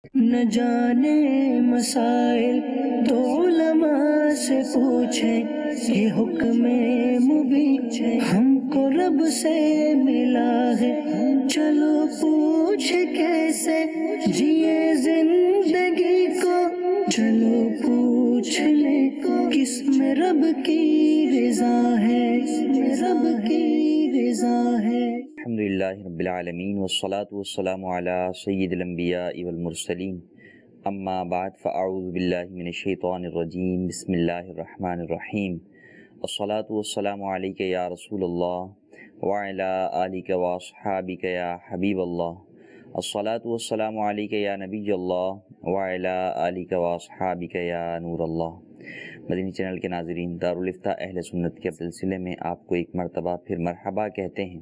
نہ جانے مسائل تو علماء سے پوچھیں، یہ حکم مبین ہم کو رب سے ملا ہے، چلو پوچھ کیسے جیے زندگی کو، چلو پوچھ لے کس میں رب کی رضا ہے، رب کی رضا ہے۔ الحمدللہ رب العالمین والصلاة والسلام علی سید الانبیاء والمرسلین، اما بعد فاعوذ باللہ من الشیطان الرجیم، بسم اللہ الرحمن الرحیم۔ الصلاة والسلام علیک یا رسول اللہ وعلی آلک واصحابک یا حبیب اللہ، الصلاة والسلام علیک یا نبی اللہ وعلی آلک واصحابک یا نور اللہ۔ مدنی چینل کے ناظرین، دارالافتاء اہل سنت کے سلسلے میں آپ کو ایک مرتبہ پھر مرحبا کہتے ہیں۔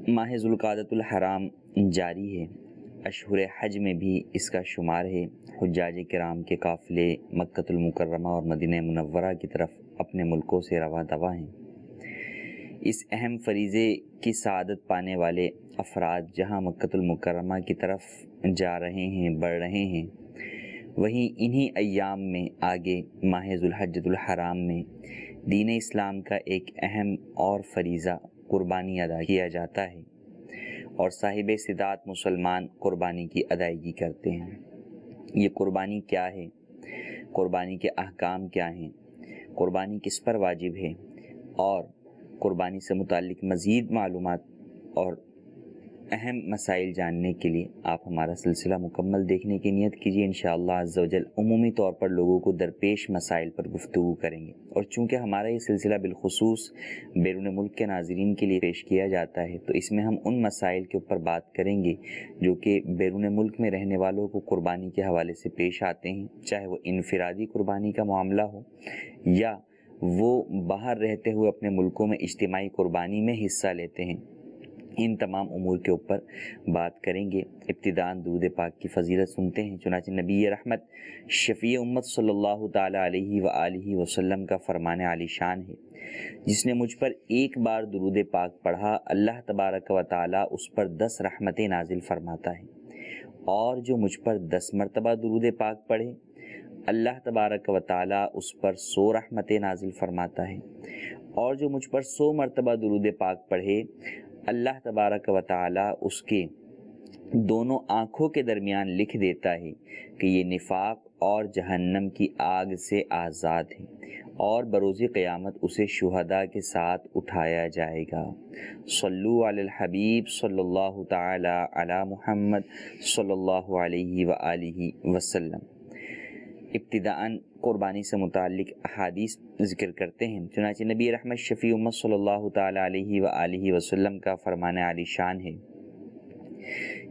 ماہ ذوالقعدۃ الحرام جاری ہے، اشہر حج میں بھی اس کا شمار ہے۔ حجاج کرام کے قافلے مکۃ المکرمہ اور مدینہ منورہ کی طرف اپنے ملکوں سے رواں دواں ہیں۔ اس اہم فریضے کی سعادت پانے والے افراد جہاں مکۃ المکرمہ کی طرف جا رہے ہیں، بڑھ رہے ہیں، وہیں انہی ایام میں آگے ماہ ذوالحجۃ الحرام میں دین اسلام کا ایک اہم اور فریضہ قربانی ادا کیا جاتا ہے، اور صاحب استطاعت مسلمان قربانی کی ادائیگی کرتے ہیں۔ یہ قربانی کیا ہے؟ قربانی کے احکام کیا ہیں؟ قربانی کس پر واجب ہے؟ اور قربانی سے متعلق مزید معلومات اور اہم مسائل جاننے کے لیے آپ ہمارا سلسلہ مکمل دیکھنے کی نیت کیجیے۔ انشاءاللہ عز و جل عمومی طور پر لوگوں کو درپیش مسائل پر گفتگو کریں گے، اور چونکہ ہمارا یہ سلسلہ بالخصوص بیرون ملک کے ناظرین کے لیے پیش کیا جاتا ہے، تو اس میں ہم ان مسائل کے اوپر بات کریں گے جو کہ بیرون ملک میں رہنے والوں کو قربانی کے حوالے سے پیش آتے ہیں، چاہے وہ انفرادی قربانی کا معاملہ ہو یا وہ باہر رہتے ہوئے اپنے ملکوں میں اجتماعی قربانی میں حصہ لیتے ہیں۔ ان تمام امور کے اوپر بات کریں گے۔ ابتداءً درود پاک کی فضیلت سنتے ہیں۔ چنانچہ نبی رحمت شفیع امت صلی اللہ تعالی علیہ وآلہ وسلم کا فرمان عالی شان ہے، جس نے مجھ پر ایک بار درود پاک پڑھا، اللہ تبارک و تعالی اس پر 10 رحمتیں نازل فرماتا ہے، اور جو مجھ پر 10 مرتبہ درود پاک پڑھے، اللہ تبارک و تعالی اس پر 100 رحمتیں نازل فرماتا ہے، اور جو مجھ پر 100 مرتبہ درود پاک پڑھے، اللہ تبارک و تعالی اس کے دونوں آنکھوں کے درمیان لکھ دیتا ہے کہ یہ نفاق اور جہنم کی آگ سے آزاد ہے، اور بروز قیامت اسے شہداء کے ساتھ اٹھایا جائے گا۔ صلو علی الحبیب صلی اللہ تعالی علی محمد صلی اللہ علیہ وآلہ وسلم۔ ابتداءً قربانی سے متعلق احادیث ذکر کرتے ہیں۔ چنانچہ نبی رحمت شفیع امت صلی اللہ تعالی علیہ وآلہ وسلم کا فرمان عالی شان ہے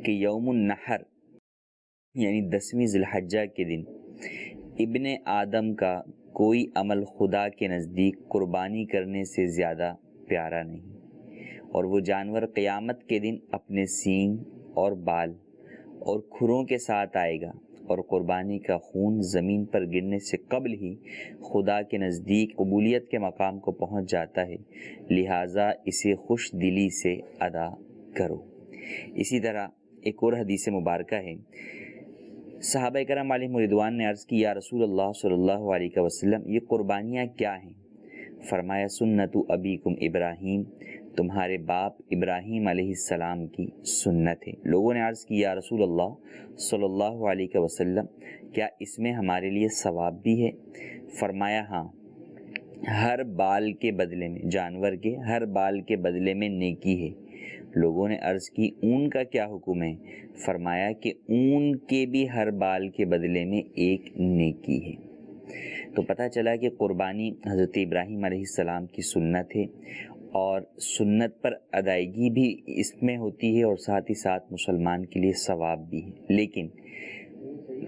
کہ یوم النحر یعنی 10ویں ذی الحجہ کے دن ابن آدم کا کوئی عمل خدا کے نزدیک قربانی کرنے سے زیادہ پیارا نہیں، اور وہ جانور قیامت کے دن اپنے سینگ اور بال اور کھروں کے ساتھ آئے گا، اور قربانی کا خون زمین پر گرنے سے قبل ہی خدا کے نزدیک قبولیت کے مقام کو پہنچ جاتا ہے، لہٰذا اسے خوش دلی سے ادا کرو۔ اسی طرح ایک اور حدیث مبارکہ ہے، صحابہ کرام علیہم رضوان نے عرض کی، یا رسول اللہ صلی اللہ علیہ وسلم، یہ قربانیاں کیا ہیں؟ فرمایا، سنت ابیکم ابراہیم، تمہارے باپ ابراہیم علیہ السلام کی سنت ہے۔ لوگوں نے عرض کی، یا رسول اللہ صلی اللہ علیہ وسلم، کیا اس میں ہمارے لیے ثواب بھی ہے؟ فرمایا، ہاں، ہر بال کے بدلے میں، جانور کے ہر بال کے بدلے میں نیکی ہے۔ لوگوں نے عرض کی، اون کا کیا حکم ہے؟ فرمایا کہ اون کے بھی ہر بال کے بدلے میں ایک نیکی ہے۔ تو پتہ چلا کہ قربانی حضرت ابراہیم علیہ السلام کی سنت ہے، اور سنت پر ادائیگی بھی اس میں ہوتی ہے، اور ساتھ ہی ساتھ مسلمان کے لیے ثواب بھی ہے۔ لیکن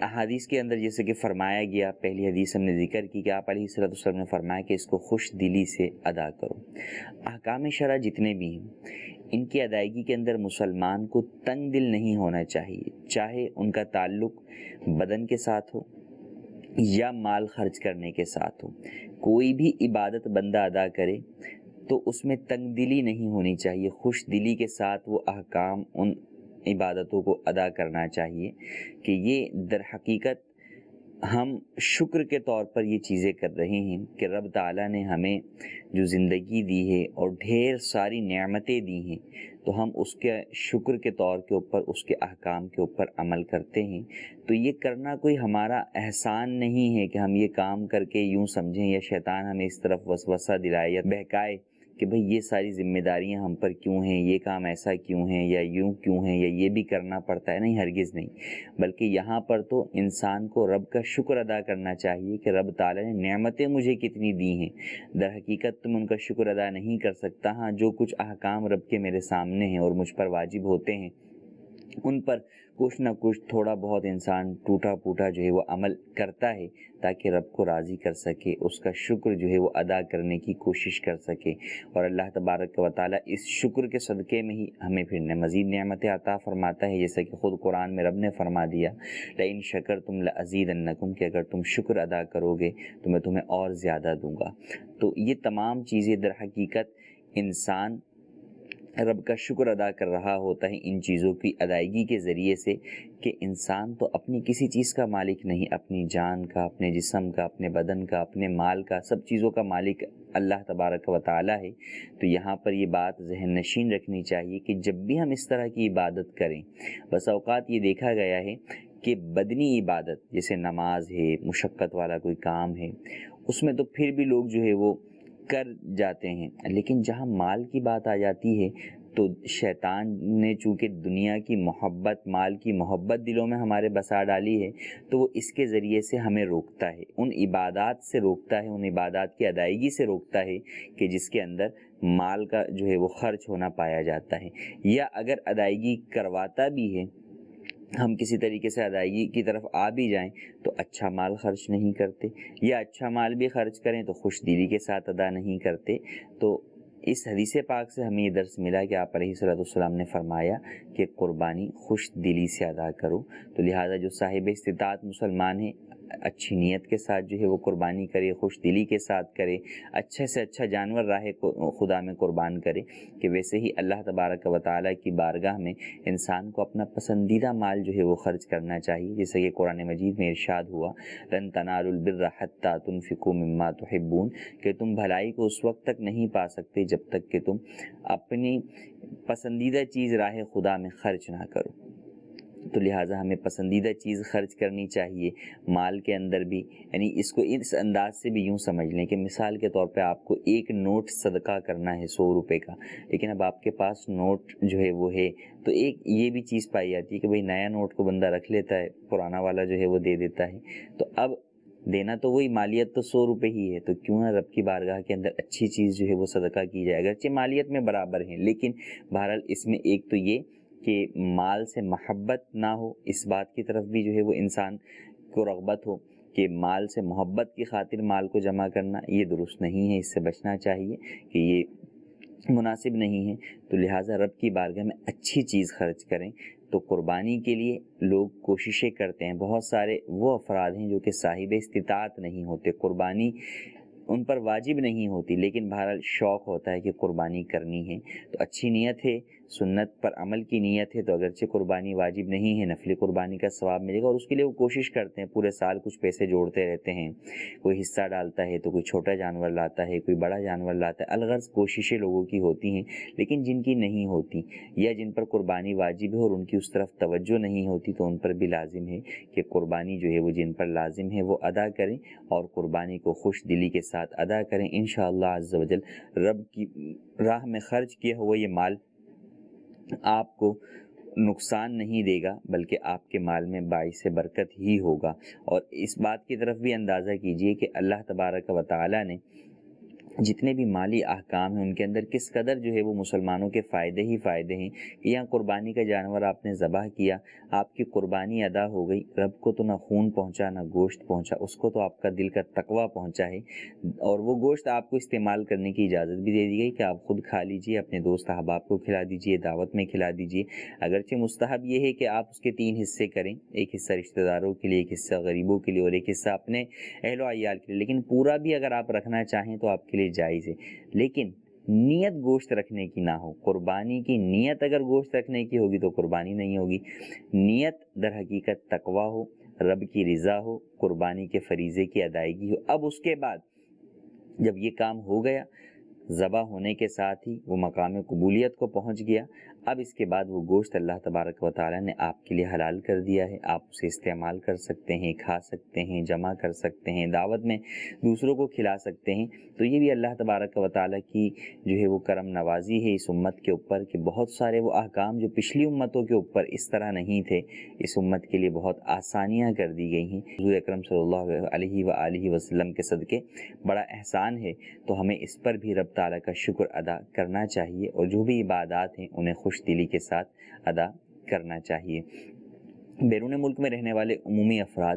احادیث کے اندر جیسے کہ فرمایا گیا، پہلی حدیث ہم نے ذکر کی کہ آپ علیہ الصلوۃ والسلام نے فرمایا کہ اس کو خوش دلی سے ادا کرو۔ احکام شرع جتنے بھی ہیں، ان کی ادائیگی کے اندر مسلمان کو تنگ دل نہیں ہونا چاہیے، چاہے ان کا تعلق بدن کے ساتھ ہو یا مال خرچ کرنے کے ساتھ ہو۔ کوئی بھی عبادت بندہ ادا کرے تو اس میں تنگ دلی نہیں ہونی چاہیے، خوش دلی کے ساتھ وہ احکام، ان عبادتوں کو ادا کرنا چاہیے کہ یہ در حقیقت ہم شکر کے طور پر یہ چیزیں کر رہے ہیں کہ رب تعالیٰ نے ہمیں جو زندگی دی ہے اور ڈھیر ساری نعمتیں دی ہیں تو ہم اس کے شکر کے طور کے اوپر اس کے احکام کے اوپر عمل کرتے ہیں۔ تو یہ کرنا کوئی ہمارا احسان نہیں ہے کہ ہم یہ کام کر کے یوں سمجھیں یا شیطان ہمیں اس طرف وسوسہ دلائے یا بہکائے کہ بھئی یہ ساری ذمہ داریاں ہم پر کیوں ہیں، یہ کام ایسا کیوں ہیں یا یوں کیوں ہیں یا یہ بھی کرنا پڑتا ہے۔ نہیں، ہرگز نہیں، بلکہ یہاں پر تو انسان کو رب کا شکر ادا کرنا چاہیے کہ رب تعالیٰ نے نعمتیں مجھے کتنی دی ہیں۔ در حقیقت تم ان کا شکر ادا نہیں کر سکتا۔ ہاں، جو کچھ احکام رب کے میرے سامنے ہیں اور مجھ پر واجب ہوتے ہیں ان پر کچھ نہ کچھ تھوڑا بہت انسان ٹوٹا پوٹا جو ہے وہ عمل کرتا ہے تاکہ رب کو راضی کر سکے، اس کا شکر جو ہے وہ ادا کرنے کی کوشش کر سکے، اور اللہ تبارک و تعالیٰ اس شکر کے صدقے میں ہی ہمیں پھر مزید نعمتیں عطا فرماتا ہے، جیسا کہ خود قرآن میں رب نے فرما دیا لئن شکرتم لازیدنکم، کہ اگر تم شکر ادا کرو گے تو میں تمہیں اور زیادہ دوں گا۔ تو یہ تمام چیزیں در حقیقت انسان رب کا شکر ادا کر رہا ہوتا ہے ان چیزوں کی ادائیگی کے ذریعے سے، کہ انسان تو اپنی کسی چیز کا مالک نہیں، اپنی جان کا، اپنے جسم کا، اپنے بدن کا، اپنے مال کا، سب چیزوں کا مالک اللہ تبارک و تعالیٰ ہے۔ تو یہاں پر یہ بات ذہن نشین رکھنی چاہیے کہ جب بھی ہم اس طرح کی عبادت کریں، بس اوقات یہ دیکھا گیا ہے کہ بدنی عبادت جیسے نماز ہے، مشقت والا کوئی کام ہے، اس میں تو پھر بھی لوگ جو ہے وہ کر جاتے ہیں، لیکن جہاں مال کی بات آ جاتی ہے تو شیطان نے چونکہ دنیا کی محبت، مال کی محبت دلوں میں ہمارے بسا ڈالی ہے، تو وہ اس کے ذریعے سے ہمیں روکتا ہے، ان عبادات سے روکتا ہے، ان عبادات کی ادائیگی سے روکتا ہے کہ جس کے اندر مال کا جو ہے وہ خرچ ہونا پایا جاتا ہے، یا اگر ادائیگی کرواتا بھی ہے، ہم کسی طریقے سے ادائیگی کی طرف آ بھی جائیں تو اچھا مال خرچ نہیں کرتے، یا اچھا مال بھی خرچ کریں تو خوش دلی کے ساتھ ادا نہیں کرتے۔ تو اس حدیث پاک سے ہمیں یہ درس ملا کہ آپ علیہ الصلوۃ والسلام نے فرمایا کہ قربانی خوش دلی سے ادا کرو، تو لہٰذا جو صاحب استطاعت مسلمان ہیں اچھی نیت کے ساتھ جو ہے وہ قربانی کرے، خوش دلی کے ساتھ کرے، اچھے سے اچھا جانور راہ خدا میں قربان کرے، کہ ویسے ہی اللہ تبارک و تعالیٰ کی بارگاہ میں انسان کو اپنا پسندیدہ مال جو ہے وہ خرچ کرنا چاہیے، جیسے کہ قرآن مجید میں ارشاد ہوا لن تنالوا البر حتى تنفقوا مما تحبون، کہ تم بھلائی کو اس وقت تک نہیں پا سکتے جب تک کہ تم اپنی پسندیدہ چیز راہ خدا میں خرچ نہ کرو۔ تو لہٰذا ہمیں پسندیدہ چیز خرچ کرنی چاہیے مال کے اندر بھی، یعنی اس کو اس انداز سے بھی یوں سمجھ لیں کہ مثال کے طور پہ آپ کو ایک نوٹ صدقہ کرنا ہے 100 روپے کا، لیکن اب آپ کے پاس نوٹ جو ہے وہ ہے، تو ایک یہ بھی چیز پائی جاتی ہے کہ بھئی نیا نوٹ کو بندہ رکھ لیتا ہے، پرانا والا جو ہے وہ دے دیتا ہے، تو اب دینا تو وہی، مالیت تو 100 روپے ہی ہے، تو کیوں نہ رب کی بارگاہ کے اندر اچھی چیز جو ہے وہ صدقہ کی جائے، اگرچہ مالیت میں برابر ہیں، لیکن بہرحال اس میں ایک تو یہ کہ مال سے محبت نہ ہو، اس بات کی طرف بھی جو ہے وہ انسان کو رغبت ہو کہ مال سے محبت کی خاطر مال کو جمع کرنا یہ درست نہیں ہے، اس سے بچنا چاہیے کہ یہ مناسب نہیں ہے۔ تو لہٰذا رب کی بارگاہ میں اچھی چیز خرچ کریں۔ تو قربانی کے لیے لوگ کوششیں کرتے ہیں، بہت سارے وہ افراد ہیں جو کہ صاحب استطاعت نہیں ہوتے، قربانی ان پر واجب نہیں ہوتی، لیکن بہرحال شوق ہوتا ہے کہ قربانی کرنی ہے، تو اچھی نیت ہے، سنت پر عمل کی نیت ہے، تو اگرچہ قربانی واجب نہیں ہے، نفلی قربانی کا ثواب ملے گا، اور اس کے لیے وہ کوشش کرتے ہیں، پورے سال کچھ پیسے جوڑتے رہتے ہیں، کوئی حصہ ڈالتا ہے تو کوئی چھوٹا جانور لاتا ہے، کوئی بڑا جانور لاتا ہے، الغرض کوششیں لوگوں کی ہوتی ہیں، لیکن جن کی نہیں ہوتی یا جن پر قربانی واجب ہے اور ان کی اس طرف توجہ نہیں ہوتی، تو ان پر بھی لازم ہے کہ قربانی جو ہے وہ جن پر لازم ہے وہ ادا کریں، اور قربانی کو خوش دلی کے ساتھ ادا کریں۔ انشاءاللہ عز و جل رب کی راہ میں خرچ کیا ہوا یہ مال آپ کو نقصان نہیں دے گا، بلکہ آپ کے مال میں باعث برکت ہی ہوگا۔ اور اس بات کی طرف بھی اندازہ کیجئے کہ اللہ تبارک و تعالیٰ نے جتنے بھی مالی احکام ہیں ان کے اندر کس قدر جو ہے وہ مسلمانوں کے فائدے ہی فائدے ہیں، کہ یہاں قربانی کا جانور آپ نے ذبح کیا، آپ کی قربانی ادا ہو گئی، رب کو تو نہ خون پہنچا نہ گوشت پہنچا، اس کو تو آپ کا دل کا تقویٰ پہنچا ہے، اور وہ گوشت آپ کو استعمال کرنے کی اجازت بھی دے دی گئی کہ آپ خود کھا لیجئے، اپنے دوست احباب کو کھلا دیجئے، دعوت میں کھلا دیجئے، اگرچہ مستحب یہ ہے کہ آپ اس کے 3 حصے کریں، ایک حصہ رشتہ داروں کے لیے، ایک حصہ غریبوں کے لیے، اور ایک حصہ اپنے اہل و عیال کے لیے، لیکن پورا بھی اگر آپ رکھنا چاہیں تو آپ کے لیے جائز ہے، لیکن نیت گوشت رکھنے کی نہ ہو۔ قربانی کی نیت اگر گوشت رکھنے کی ہوگی تو قربانی نہیں ہوگی۔ نیت در حقیقت تقویٰ ہو، رب کی رضا ہو، قربانی کے فریضے کی ادائیگی ہو۔ اب اس کے بعد جب یہ کام ہو گیا، ذبح ہونے کے ساتھ ہی وہ مقام قبولیت کو پہنچ گیا، اب اس کے بعد وہ گوشت اللہ تبارک و تعالیٰ نے آپ کے لیے حلال کر دیا ہے۔ آپ اسے استعمال کر سکتے ہیں، کھا سکتے ہیں، جمع کر سکتے ہیں، دعوت میں دوسروں کو کھلا سکتے ہیں۔ تو یہ بھی اللہ تبارک و تعالیٰ کی جو ہے وہ کرم نوازی ہے اس امت کے اوپر کہ بہت سارے وہ احکام جو پچھلی امتوں کے اوپر اس طرح نہیں تھے، اس امت کے لیے بہت آسانیاں کر دی گئی ہیں۔ حضور اکرم صلی اللہ علیہ وآلہ وسلم کے صدقے بڑا احسان ہے، تو ہمیں اس پر بھی رب تعالیٰ کا شکر ادا کرنا چاہیے، اور جو بھی عبادات ہیں انہیں خوش دلی کے ساتھ ادا کرنا چاہیے۔ بیرون ملک میں رہنے والے عمومی افراد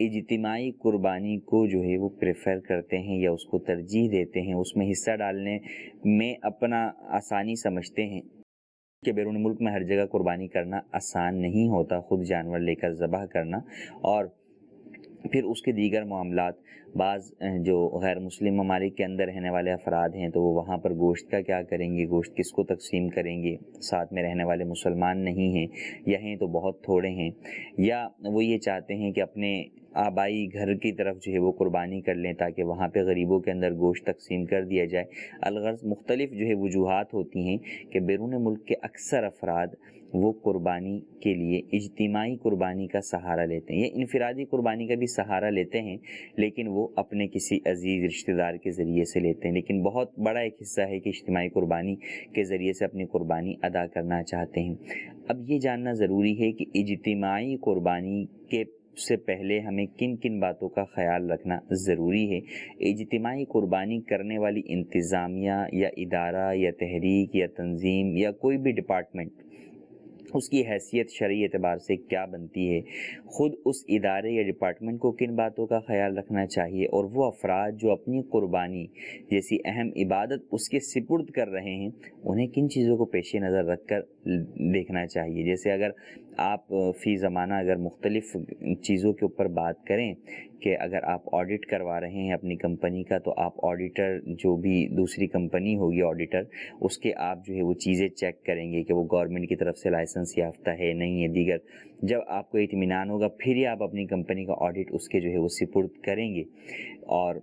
اجتماعی قربانی کو جو ہے وہ پریفر کرتے ہیں یا اس کو ترجیح دیتے ہیں، اس میں حصہ ڈالنے میں اپنا آسانی سمجھتے ہیں کہ بیرون ملک میں ہر جگہ قربانی کرنا آسان نہیں ہوتا، خود جانور لے کر ذبح کرنا، اور پھر اس کے دیگر معاملات۔ بعض جو غیر مسلم ممالک کے اندر رہنے والے افراد ہیں تو وہ وہاں پر گوشت کا کیا کریں گے، گوشت کس کو تقسیم کریں گے، ساتھ میں رہنے والے مسلمان نہیں ہیں یا ہیں تو بہت تھوڑے ہیں، یا وہ یہ چاہتے ہیں کہ اپنے آبائی گھر کی طرف جو ہے وہ قربانی کر لیں تاکہ وہاں پہ غریبوں کے اندر گوشت تقسیم کر دیا جائے۔ الغرض مختلف جو ہے وجوہات ہوتی ہیں کہ بیرون ملک کے اکثر افراد وہ قربانی کے لیے اجتماعی قربانی کا سہارا لیتے ہیں یا انفرادی قربانی کا بھی سہارا لیتے ہیں، لیکن وہ اپنے کسی عزیز رشتہ دار کے ذریعے سے لیتے ہیں، لیکن بہت بڑا ایک حصہ ہے کہ اجتماعی قربانی کے ذریعے سے اپنی قربانی ادا کرنا چاہتے ہیں۔ اب یہ جاننا ضروری ہے کہ اجتماعی قربانی کے سے پہلے ہمیں کن کن باتوں کا خیال رکھنا ضروری ہے۔ اجتماعی قربانی کرنے والی انتظامیہ یا ادارہ یا تحریک یا تنظیم یا کوئی بھی ڈپارٹمنٹ، اس کی حیثیت شرعی اعتبار سے کیا بنتی ہے، خود اس ادارے یا ڈپارٹمنٹ کو کن باتوں کا خیال رکھنا چاہیے، اور وہ افراد جو اپنی قربانی جیسی اہم عبادت اس کے سپرد کر رہے ہیں انہیں کن چیزوں کو پیش نظر رکھ کر دیکھنا چاہیے۔ جیسے اگر آپ فی زمانہ اگر مختلف چیزوں کے اوپر بات کریں کہ اگر آپ آڈٹ کروا رہے ہیں اپنی کمپنی کا، تو آپ آڈیٹر جو بھی دوسری کمپنی ہوگی آڈیٹر، اس کے آپ جو ہے وہ چیزیں چیک کریں گے کہ وہ گورنمنٹ کی طرف سے لائسنس یافتہ ہے نہیں ہے دیگر۔ جب آپ کو اطمینان ہوگا پھر ہی آپ اپنی کمپنی کا آڈٹ اس کے جو ہے وہ سپرد کریں گے۔ اور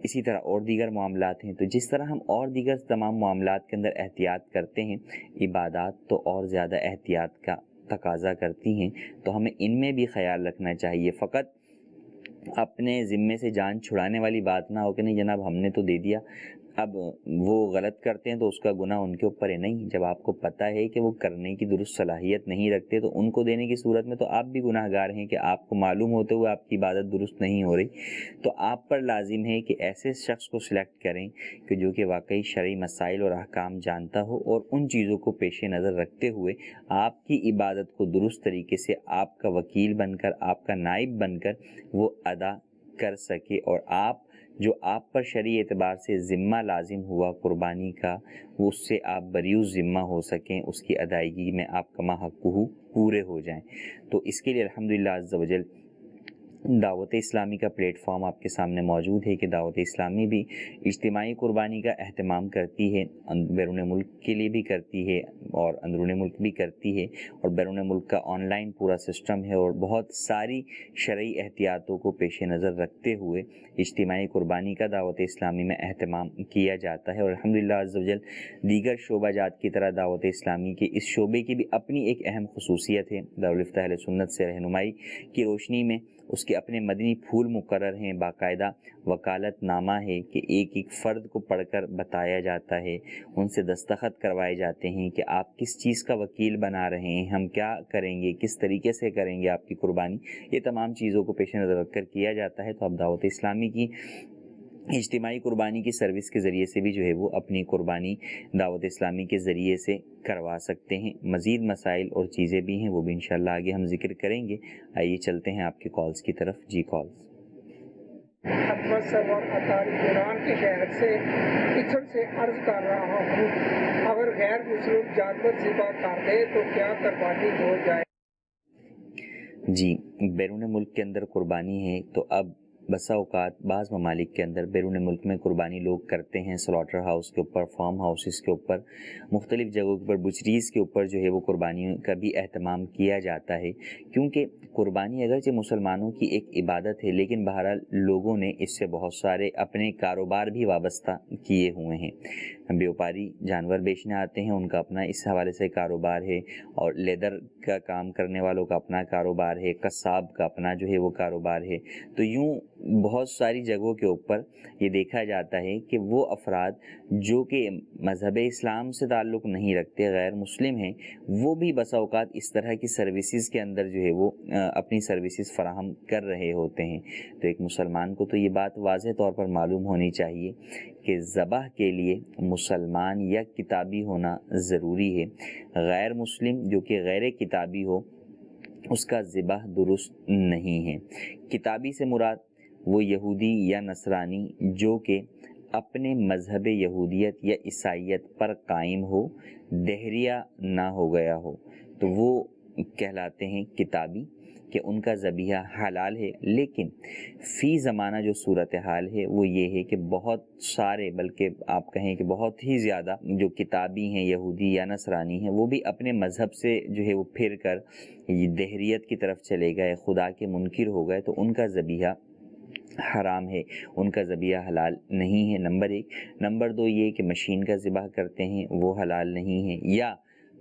اسی طرح اور دیگر معاملات ہیں، تو جس طرح ہم اور دیگر تمام معاملات کے اندر احتیاط کرتے ہیں، عبادات تو اور زیادہ احتیاط کا تقاضا کرتی ہیں، تو ہمیں ان میں بھی خیال رکھنا چاہیے۔ فقط اپنے ذمے سے جان چھڑانے والی بات نہ ہو کہ نہیں جناب ہم نے تو دے دیا، اب وہ غلط کرتے ہیں تو اس کا گناہ ان کے اوپر ہے۔ نہیں، جب آپ کو پتہ ہے کہ وہ کرنے کی درست صلاحیت نہیں رکھتے تو ان کو دینے کی صورت میں تو آپ بھی گناہ گار ہیں کہ آپ کو معلوم ہوتے ہوئے آپ کی عبادت درست نہیں ہو رہی۔ تو آپ پر لازم ہے کہ ایسے شخص کو سلیکٹ کریں کہ جو کہ واقعی شرعی مسائل اور احکام جانتا ہو، اور ان چیزوں کو پیش نظر رکھتے ہوئے آپ کی عبادت کو درست طریقے سے آپ کا وکیل بن کر، آپ کا نائب بن کر وہ ادا کر سکے، اور آپ جو آپ پر شرعی اعتبار سے ذمہ لازم ہوا قربانی کا، وہ اس سے آپ بریء ذمہ ہو سکیں، اس کی ادائیگی میں آپ کما حقہ پورے ہو جائیں۔ تو اس کے لیے الحمدللہ عز و جل دعوت اسلامی کا پلیٹ فارم آپ کے سامنے موجود ہے کہ دعوت اسلامی بھی اجتماعی قربانی کا اہتمام کرتی ہے، بیرون ملک کے لیے بھی کرتی ہے اور اندرون ملک بھی کرتی ہے، اور بیرون ملک کا آن لائن پورا سسٹم ہے، اور بہت ساری شرعی احتیاطوں کو پیش نظر رکھتے ہوئے اجتماعی قربانی کا دعوت اسلامی میں اہتمام کیا جاتا ہے۔ اور الحمدللہ عز و جل دیگر شعبہ جات کی طرح دعوت اسلامی کے اس شعبے کی بھی اپنی ایک اہم خصوصیت ہے۔ دارالفتہ اہل سنت سے رہنمائی کی روشنی میں اس کے اپنے مدنی پھول مقرر ہیں، باقاعدہ وکالت نامہ ہے کہ ایک ایک فرد کو پڑھ کر بتایا جاتا ہے، ان سے دستخط کروائے جاتے ہیں کہ آپ کس چیز کا وکیل بنا رہے ہیں، ہم کیا کریں گے، کس طریقے سے کریں گے آپ کی قربانی، یہ تمام چیزوں کو پیش نظر رکھ کر کیا جاتا ہے۔ تو اب دعوت اسلامی کی اجتماعی قربانی کی سروس کے ذریعے سے بھی جو ہے وہ اپنی قربانی دعوت اسلامی کے ذریعے سے کروا سکتے ہیں۔ مزید مسائل اور چیزیں بھی ہیں، وہ بھی انشاءاللہ آگے ہم ذکر کریں گے۔ آئیے چلتے ہیں آپ کے کالز کی طرف۔ جی کالز۔ احمد صاحب اطاری ایران کے شہر سے پچھل سے عرض کر رہا ہوں، اگر غیر مسلم جانور ذبح کر دے تو کیا قربانی ہو جائے؟ جی، بیرون ملک کے اندر قربانی ہے تو اب بسا اوقات بعض ممالک کے اندر بیرون ملک میں قربانی لوگ کرتے ہیں، سلاٹر ہاؤس کے اوپر، فارم ہاؤسز کے اوپر، مختلف جگہوں کے اوپر، بچریز کے اوپر جو ہے وہ قربانی کا بھی اہتمام کیا جاتا ہے، کیونکہ قربانی اگرچہ مسلمانوں کی ایک عبادت ہے، لیکن بہرحال لوگوں نے اس سے بہت سارے اپنے کاروبار بھی وابستہ کیے ہوئے ہیں۔ بیوپاری جانور بیچنے آتے ہیں، ان کا اپنا اس حوالے سے کاروبار ہے، اور لیدر کا کام کرنے والوں کا اپنا کاروبار ہے، قصاب کا اپنا جو ہے وہ کاروبار ہے۔ تو یوں بہت ساری جگہوں کے اوپر یہ دیکھا جاتا ہے کہ وہ افراد جو کہ مذہب اسلام سے تعلق نہیں رکھتے، غیر مسلم ہیں، وہ بھی بسا اوقات اس طرح کی سروسز کے اندر جو ہے وہ اپنی سروسز فراہم کر رہے ہوتے ہیں۔ تو ایک مسلمان کو تو یہ بات واضح طور پر معلوم ہونی چاہیے کہ ذبح کے لیے مسلمان یا کتابی ہونا ضروری ہے۔ غیر مسلم جو کہ غیر کتابی ہو، اس کا ذبح درست نہیں ہے۔ کتابی سے مراد وہ یہودی یا نصرانی جو کہ اپنے مذہب یہودیت یا عیسائیت پر قائم ہو، دہریہ نہ ہو گیا ہو، تو وہ کہلاتے ہیں کتابی، کہ ان کا ذبیحہ حلال ہے۔ لیکن فی زمانہ جو صورتحال ہے وہ یہ ہے کہ بہت سارے، بلکہ آپ کہیں کہ بہت ہی زیادہ جو کتابی ہیں، یہودی یا نصرانی ہیں، وہ بھی اپنے مذہب سے جو ہے وہ پھر کر دہریت کی طرف چلے گئے، خدا کے منکر ہو گئے، تو ان کا ذبیحہ حرام ہے، ان کا ذبیحہ حلال نہیں ہے، نمبر ایک۔ نمبر دو یہ کہ مشین کا ذبح کرتے ہیں وہ حلال نہیں ہے، یا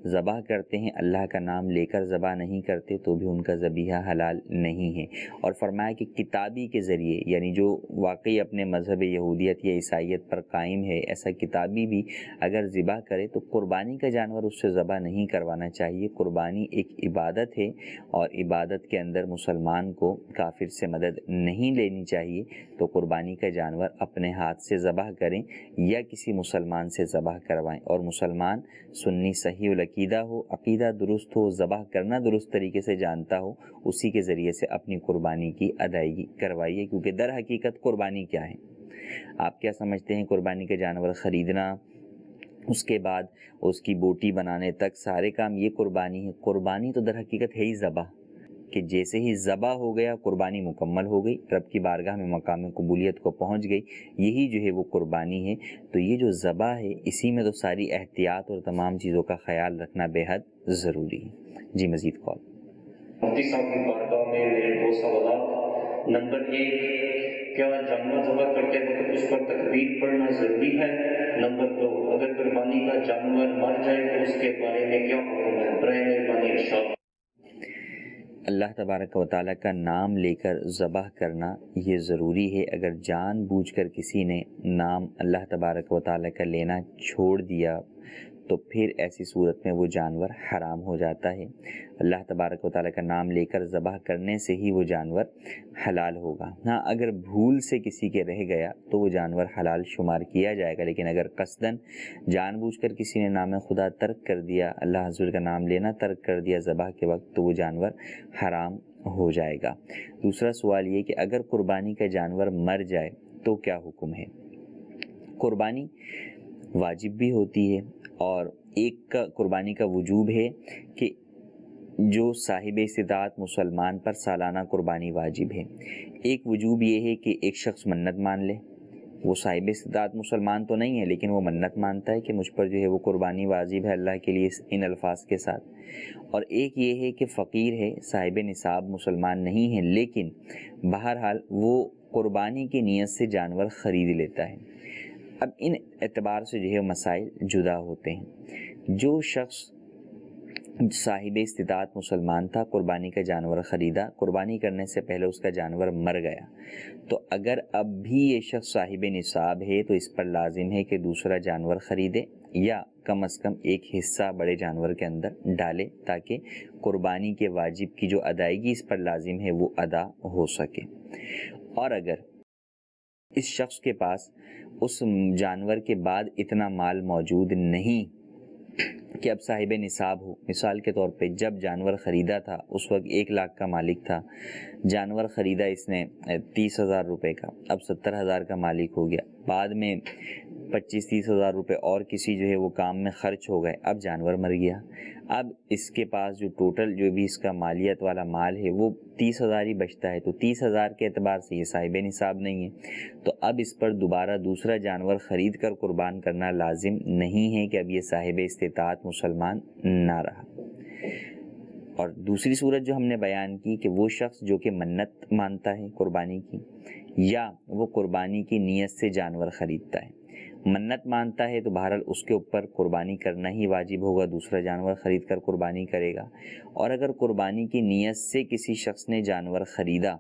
ذبح کرتے ہیں اللہ کا نام لے کر ذبح نہیں کرتے تو بھی ان کا ذبیحہ حلال نہیں ہے۔ اور فرمایا کہ کتابی کے ذریعے، یعنی جو واقعی اپنے مذہب یہودیت یا عیسائیت پر قائم ہے، ایسا کتابی بھی اگر ذبح کرے تو قربانی کا جانور اس سے ذبح نہیں کروانا چاہیے۔ قربانی ایک عبادت ہے، اور عبادت کے اندر مسلمان کو کافر سے مدد نہیں لینی چاہیے، تو قربانی کا جانور اپنے ہاتھ سے ذبح کریں یا کسی مسلمان سے ذبح کروائیں، اور مسلمان سنی صحیح العقیدہ ہو، عقیدہ درست ہو، ذبح کرنا درست طریقے سے جانتا ہو، اسی کے ذریعے سے اپنی قربانی کی ادائیگی کروائیے۔ کیونکہ در حقیقت قربانی کیا ہے؟ آپ کیا سمجھتے ہیں؟ قربانی کے جانور خریدنا، اس کے بعد اس کی بوٹی بنانے تک سارے کام یہ قربانی ہے؟ قربانی تو در حقیقت ہے ہی ذبح، کہ جیسے ہی ذبح ہو گیا قربانی مکمل ہو گئی، رب کی بارگاہ میں مقام قبولیت کو پہنچ گئی، یہی جو ہے وہ قربانی ہے۔ تو یہ جو ذبح ہے اسی میں تو ساری احتیاط اور تمام چیزوں کا خیال رکھنا بے حد ضروری ہے۔ جی مزید کال۔ مفتی صاحب کی بارگاہ میں میرے دو سوالات۔ نمبر ایک، کیا جانور ذبح کرتے وقت اس پر تکبیر پڑھنا ضروری ہے؟ نمبر دو، اگر قربانی کا جانور مر جائے تو اس کے بارے میں کیا حکم ہے؟ برائے مہربانی ارشاد۔ اللہ تبارک و تعالیٰ کا نام لے کر ذبح کرنا یہ ضروری ہے۔ اگر جان بوجھ کر کسی نے نام اللہ تبارک و تعالیٰ کا لینا چھوڑ دیا تو پھر ایسی صورت میں وہ جانور حرام ہو جاتا ہے۔ اللہ تبارک و تعالیٰ کا نام لے کر ذبح کرنے سے ہی وہ جانور حلال ہوگا۔ ہاں اگر بھول سے کسی کے رہ گیا تو وہ جانور حلال شمار کیا جائے گا، لیکن اگر قصداً جان بوجھ کر کسی نے نام خدا ترک کر دیا، اللہ حضور کا نام لینا ترک کر دیا ذبح کے وقت، تو وہ جانور حرام ہو جائے گا۔ دوسرا سوال یہ کہ اگر قربانی کا جانور مر جائے تو کیا حکم ہے؟ قربانی واجب بھی ہوتی ہے، اور ایک کا قربانی کا وجوب ہے کہ جو صاحب استطاعت مسلمان پر سالانہ قربانی واجب ہے۔ ایک وجوب یہ ہے کہ ایک شخص منت مان لے، وہ صاحب استطاعت مسلمان تو نہیں ہے لیکن وہ منت مانتا ہے کہ مجھ پر جو ہے وہ قربانی واجب ہے اللہ کے لیے ان الفاظ کے ساتھ۔ اور ایک یہ ہے کہ فقیر ہے، صاحب نصاب مسلمان نہیں ہے، لیکن بہرحال وہ قربانی کی نیت سے جانور خرید لیتا ہے۔ اب ان اعتبار سے جو ہے مسائل جدا ہوتے ہیں۔ جو شخص صاحب استطاعت مسلمان تھا، قربانی کا جانور خریدا، قربانی کرنے سے پہلے اس کا جانور مر گیا، تو اگر اب بھی یہ شخص صاحب نصاب ہے تو اس پر لازم ہے کہ دوسرا جانور خریدے، یا کم از کم ایک حصہ بڑے جانور کے اندر ڈالے، تاکہ قربانی کے واجب کی جو ادائیگی اس پر لازم ہے وہ ادا ہو سکے۔ اور اگر اس شخص کے پاس اس جانور کے بعد اتنا مال موجود نہیں کہ اب صاحب نصاب ہو، مثال کے طور پہ جب جانور خریدا تھا اس وقت 1 لاکھ کا مالک تھا، جانور خریدا اس نے 30,000 روپے کا، اب 70,000 کا مالک ہو گیا، بعد میں 25-30 ہزار روپے اور کسی جو ہے وہ کام میں خرچ ہو گئے، اب جانور مر گیا، اب اس کے پاس جو ٹوٹل جو بھی اس کا مالیت والا مال ہے وہ 30,000 ہی بچتا ہے، تو 30,000 کے اعتبار سے یہ صاحب نصاب نہیں ہے، تو اب اس پر دوبارہ دوسرا جانور خرید کر قربان کرنا لازم نہیں ہے کہ اب یہ صاحب استطاعت مسلمان نہ رہا۔ اور دوسری صورت جو ہم نے بیان کی کہ وہ شخص جو کہ منت مانتا ہے قربانی کی، یا وہ قربانی کی نیت سے جانور خریدتا ہے۔ منت مانتا ہے تو بہرحال اس کے اوپر قربانی کرنا ہی واجب ہوگا، دوسرا جانور خرید کر قربانی کرے گا۔ اور اگر قربانی کی نیت سے کسی شخص نے جانور خریدا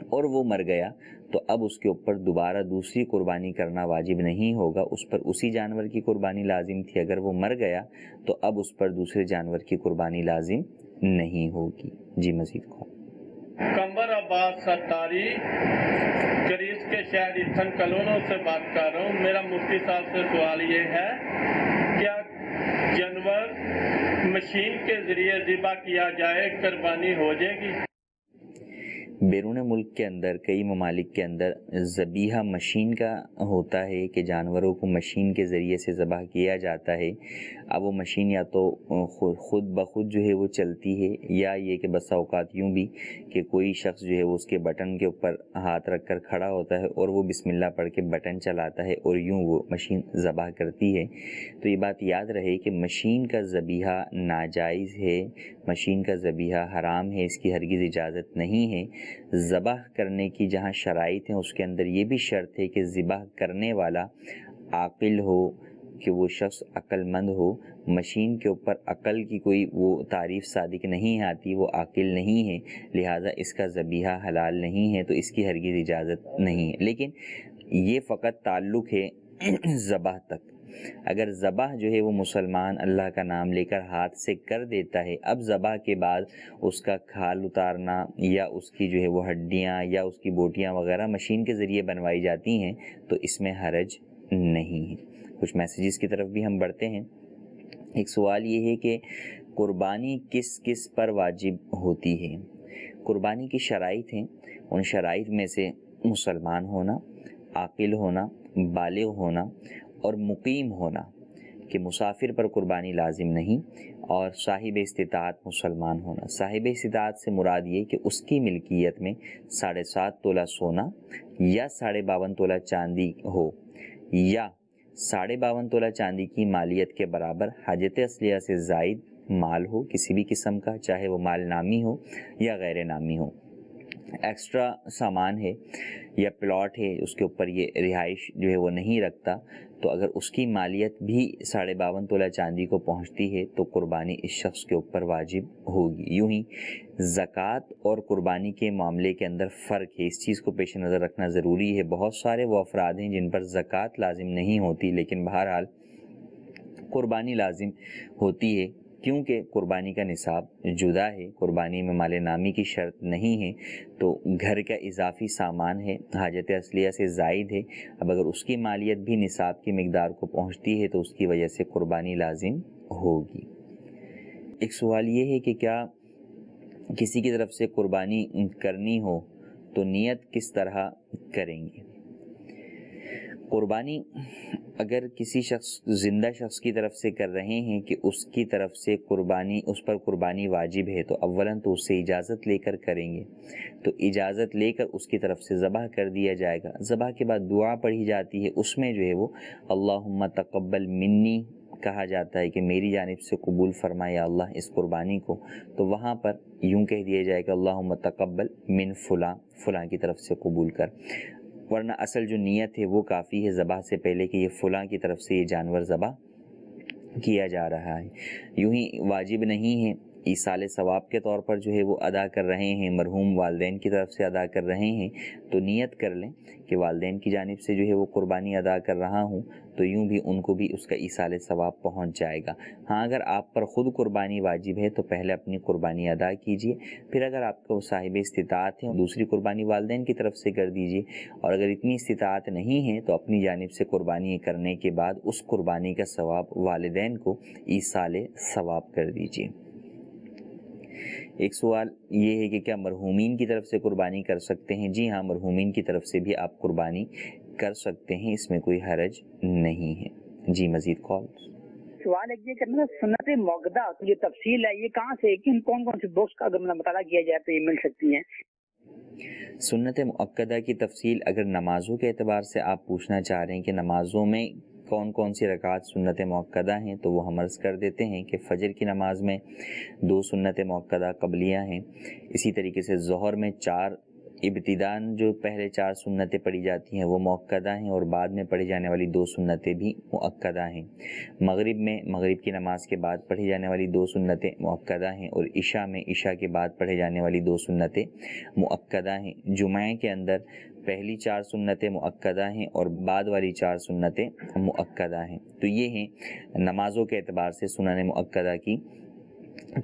اور وہ مر گیا تو اب اس کے اوپر دوبارہ دوسری قربانی کرنا واجب نہیں ہوگا، اس پر اسی جانور کی قربانی لازم تھی، اگر وہ مر گیا تو اب اس پر دوسرے جانور کی قربانی لازم نہیں ہوگی۔ جی مزید کو کمبر عباس ستاری گریس کے شہر ایتھن کلونو سے بات کر رہا ہوں۔ میرا مفتی صاحب سے سوال یہ ہے، کیا جانور مشین کے ذریعے ذبح کیا جائے قربانی ہو جائے گی؟ بیرون ملک کے اندر کئی ممالک کے اندر ذبیحہ مشین کا ہوتا ہے کہ جانوروں کو مشین کے ذریعے سے ذبح کیا جاتا ہے۔ اب وہ مشین یا تو خود بخود جو ہے وہ چلتی ہے، یا یہ کہ بسا اوقات یوں بھی کہ کوئی شخص جو ہے وہ اس کے بٹن کے اوپر ہاتھ رکھ کر کھڑا ہوتا ہے اور وہ بسم اللہ پڑھ کے بٹن چلاتا ہے اور یوں وہ مشین ذبح کرتی ہے۔ تو یہ بات یاد رہے کہ مشین کا ذبیحہ ناجائز ہے، مشین کا ذبیحہ حرام ہے، اس کی ہرگز اجازت نہیں ہے۔ ذبح کرنے کی جہاں شرائط ہیں اس کے اندر یہ بھی شرط ہے کہ ذبح کرنے والا عاقل ہو، کہ وہ شخص عقل مند ہو۔ مشین کے اوپر عقل کی کوئی وہ تعریف صادق نہیں آتی، وہ عاقل نہیں ہے، لہٰذا اس کا ذبیحہ حلال نہیں ہے، تو اس کی ہرگز اجازت نہیں ہے۔ لیکن یہ فقط تعلق ہے ذبح تک۔ اگر ذبح جو ہے وہ مسلمان اللہ کا نام لے کر ہاتھ سے کر دیتا ہے، اب ذبح کے بعد اس کا کھال اتارنا یا اس کی جو ہے وہ ہڈیاں یا اس کی بوٹیاں وغیرہ مشین کے ذریعے بنوائی جاتی ہیں تو اس میں حرج نہیں ہے۔ کچھ میسیجز کی طرف بھی ہم بڑھتے ہیں۔ ایک سوال یہ ہے کہ قربانی کس کس پر واجب ہوتی ہے؟ قربانی کی شرائط ہیں، ان شرائط میں سے مسلمان ہونا، عاقل ہونا، بالغ ہونا اور مقیم ہونا، کہ مسافر پر قربانی لازم نہیں، اور صاحب استطاعت مسلمان ہونا۔ صاحب استطاعت سے مراد یہ کہ اس کی ملکیت میں 7.5 تولہ سونا یا 52.5 تولہ چاندی ہو، یا 52.5 تولہ چاندی کی مالیت کے برابر حاجت اصلیہ سے زائد مال ہو کسی بھی قسم کا، چاہے وہ مال نامی ہو یا غیر نامی ہو۔ ایکسٹرا سامان ہے یا پلاٹ ہے، اس کے اوپر یہ رہائش جو ہے وہ نہیں رکھتا، تو اگر اس کی مالیت بھی 52.5 تولہ چاندی کو پہنچتی ہے تو قربانی اس شخص کے اوپر واجب ہوگی۔ یوں ہی زکوٰۃ اور قربانی کے معاملے کے اندر فرق ہے، اس چیز کو پیش نظر رکھنا ضروری ہے۔ بہت سارے وہ افراد ہیں جن پر زکوٰۃ لازم نہیں ہوتی، لیکن بہرحال قربانی لازم ہوتی ہے، کیونکہ قربانی کا نصاب جدا ہے، قربانی میں مال نامی کی شرط نہیں ہے، تو گھر کا اضافی سامان ہے، حاجت اصلیہ سے زائد ہے، اب اگر اس کی مالیت بھی نصاب کی مقدار کو پہنچتی ہے تو اس کی وجہ سے قربانی لازم ہوگی۔ ایک سوال یہ ہے کہ کیا کسی کی طرف سے قربانی کرنی ہو تو نیت کس طرح کریں گے؟ قربانی اگر کسی شخص زندہ شخص کی طرف سے کر رہے ہیں کہ اس کی طرف سے قربانی، اس پر قربانی واجب ہے، تو اولاً تو اس سے اجازت لے کر کریں گے، تو اجازت لے کر اس کی طرف سے ذبح کر دیا جائے گا۔ ذبح کے بعد دعا پڑھی جاتی ہے، اس میں جو ہے وہ اللہم تقبل منی کہا جاتا ہے کہ میری جانب سے قبول فرمائے یا اللہ اس قربانی کو، تو وہاں پر یوں کہہ دیا جائے کہ اللہم تقبل من فلاں، فلاں کی طرف سے قبول کر، ورنہ اصل جو نیت ہے وہ کافی ہے ذبح سے پہلے کہ یہ فلاں کی طرف سے یہ جانور ذبح کیا جا رہا ہے۔ یوں ہی واجب نہیں ہے، ایصال ثواب کے طور پر جو ہے وہ ادا کر رہے ہیں، مرحوم والدین کی طرف سے ادا کر رہے ہیں، تو نیت کر لیں کہ والدین کی جانب سے جو ہے وہ قربانی ادا کر رہا ہوں، تو یوں بھی ان کو بھی اس کا ایصال ثواب پہنچ جائے گا۔ ہاں اگر آپ پر خود قربانی واجب ہے تو پہلے اپنی قربانی ادا کیجئے، پھر اگر آپ کو صاحب استطاعت ہے دوسری قربانی والدین کی طرف سے کر دیجئے، اور اگر اتنی استطاعت نہیں ہے تو اپنی جانب سے قربانی کرنے کے بعد اس قربانی کا ثواب والدین کو ایصال ثواب کر دیجئے۔ ایک سوال یہ ہے کہ کیا مرحومین کی طرف سے قربانی کر سکتے ہیں؟ جی ہاں، مرحومین کی طرف سے بھی آپ قربانی کر سکتے ہیں، اس میں کوئی حرج نہیں ہے۔ جی مزید کال۔ سوال ایک یہ کرنا، سنت موقدہ کی جو تفصیل ہے یہ کہاں سے، کون کون سی بکس کا اگر مطالعہ کیا جائے تو یہ مل سکتی ہیں؟ سنت مؤکدہ کی تفصیل اگر نمازوں کے اعتبار سے آپ پوچھنا چاہ رہے ہیں کہ نمازوں میں کون کون سی رکعات سنت مؤکدہ ہیں، تو وہ ہم عرض کر دیتے ہیں کہ فجر کی نماز میں 2 سنت مؤکدہ قبلیہ ہیں، اسی طریقے سے ظہر میں 4 ابتداً جو پہلے 4 سنتیں پڑھی جاتی ہیں وہ مؤکدہ ہیں، اور بعد میں پڑھی جانے والی 2 سنتیں بھی مؤکدہ ہیں۔ مغرب میں مغرب کی نماز کے بعد پڑھی جانے والی 2 سنتیں مؤکدہ ہیں، اور عشاء میں عشاء کے بعد پڑھی جانے والی 2 سنتیں مؤکدہ ہیں۔ جمعہ کے اندر پہلی 4 سنتیں مؤکدہ ہیں اور بعد والی 4 سنتیں مؤکدہ ہیں۔ تو یہ ہیں نمازوں کے اعتبار سے سنن مؤکدہ کی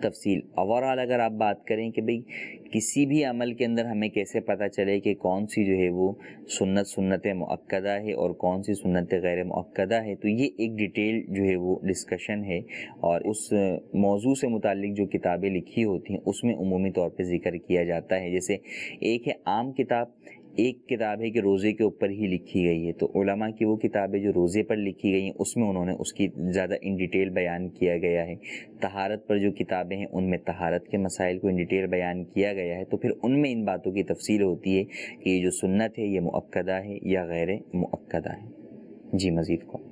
تفصیل۔ اوورآل اگر آپ بات کریں کہ بھئی کسی بھی عمل کے اندر ہمیں کیسے پتہ چلے کہ کون سی جو ہے وہ سنت مؤکدہ ہے اور کون سی سنت غیر مؤکدہ ہے، تو یہ ایک ڈیٹیل جو ہے وہ ڈسکشن ہے، اور اس موضوع سے متعلق جو کتابیں لکھی ہوتی ہیں اس میں عمومی طور پہ ذکر کیا جاتا ہے۔ جیسے ایک ہے عام کتاب، ایک کتاب ہے کہ روزے کے اوپر ہی لکھی گئی ہے، تو علماء کی وہ کتابیں جو روزے پر لکھی گئی ہیں اس میں انہوں نے اس کی زیادہ ان ڈیٹیل بیان کیا گیا ہے۔ طہارت پر جو کتابیں ہیں ان میں طہارت کے مسائل کو ان ڈیٹیل بیان کیا گیا ہے، تو پھر ان میں ان باتوں کی تفصیل ہوتی ہے کہ یہ جو سنت ہے یہ مؤکدہ ہے یا غیر مؤکدہ ہے۔ جی مزید کو